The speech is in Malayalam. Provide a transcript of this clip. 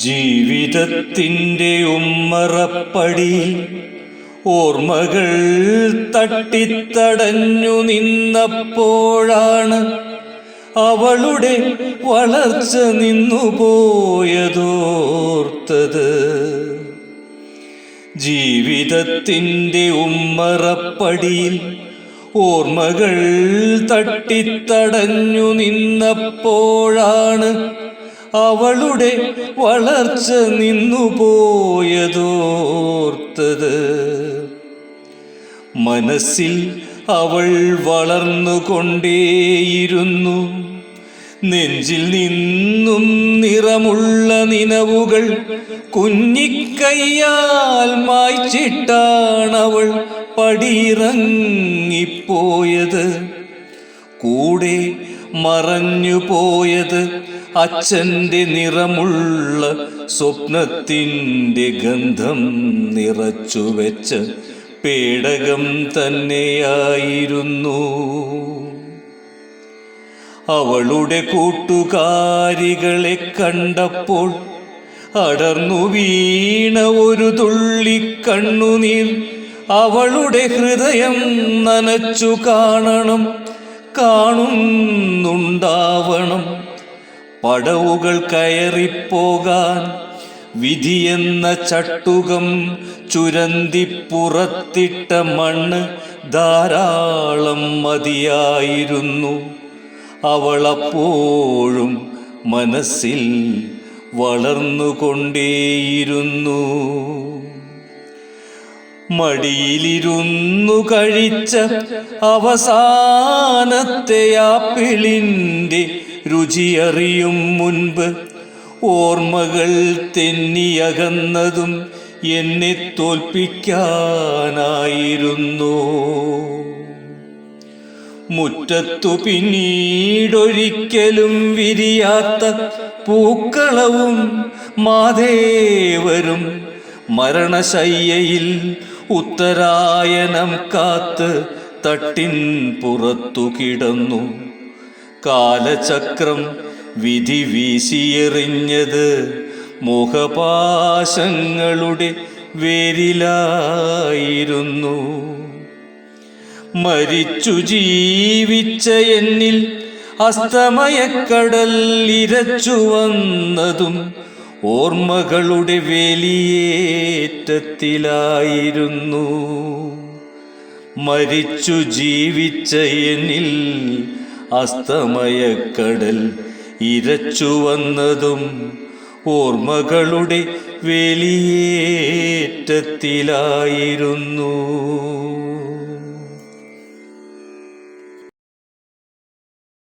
ജീവിതത്തിൻ്റെ ഉമ്മറപ്പടിയിൽ ഓർമ്മകൾ തട്ടിത്തടഞ്ഞു നിന്നപ്പോഴാണ് അവളുടെ വളർച്ച നിന്നുപോയതോർത്തത്. ജീവിതത്തിൻ്റെ ഉമ്മറപ്പടിയിൽ ഓർമ്മകൾ തട്ടിത്തടഞ്ഞു നിന്നപ്പോഴാണ് അവളുടെ വളർച്ച നിന്നുപോയതോർത്തത്. മനസ്സിൽ അവൾ വളർന്നുകൊണ്ടേയിരുന്നു. നെഞ്ചിൽ നിന്നും നിറമുള്ള നിനവുകൾ കുഞ്ഞിക്കയ്യാൽ മായ്ച്ചിട്ടാണവൾ പടിയിറങ്ങിപ്പോയത്. കൂടെ മറഞ്ഞു പോയത് അച്ഛൻ്റെ നിറമുള്ള സ്വപ്നത്തിൻ്റെ ഗന്ധം നിറച്ചുവെച്ച പേടകം തന്നെയായിരുന്നു. അവളുടെ കൂട്ടുകാരികളെ കണ്ടപ്പോൾ അടർന്നു വീണ ഒരു തുള്ളി കണ്ണുനീർ അവളുടെ ഹൃദയം നനച്ചു കാണുന്നുണ്ടാവണം. പടവുകൾ കയറിപ്പോകാൻ വിധിയെന്ന ചട്ടുകം ചുരന്തി പുറത്തിട്ട മണ്ണ് ധാരാളം മതിയായിരുന്നു. അവളപ്പോഴും മനസ്സിൽ വളർന്നുകൊണ്ടേയിരുന്നു. മടിയിലിരുന്നു കഴിച്ച അവസാനത്തെ ആപ്പിളിൻ്റെ രുചിയറിയും മുൻപ് ഓർമ്മകൾ തെന്നിയകന്നതും എന്നെ തോൽപ്പിക്കാനായിരുന്നു. മുറ്റത്തു പിന്നീടൊരിക്കലും വിരിയാത്ത പൂക്കളവും മാധേവരും മരണശയ്യയിൽ ഉത്തരായനം കാത്ത് തട്ടിൻ പുറത്തു കിടന്നു. കാലചക്രം വിധി വീശിയെറിഞ്ഞത് മോഹപാശങ്ങളുടെ വേരിലായിരുന്നു. മരിച്ചു ജീവിച്ച എന്നിൽ അസ്തമയക്കടൽ ഇരച്ചു വന്നതും ഓർമ്മകളുടെ വേലിയേറ്റത്തിലായിരുന്നു. മരിച്ചു ജീവിച്ച എന്നിൽ അസ്തമയക്കടൽ ഇരച്ചു വന്നതും ഓർമ്മകളുടെ വേലിയേറ്റത്തിലായിരുന്നു.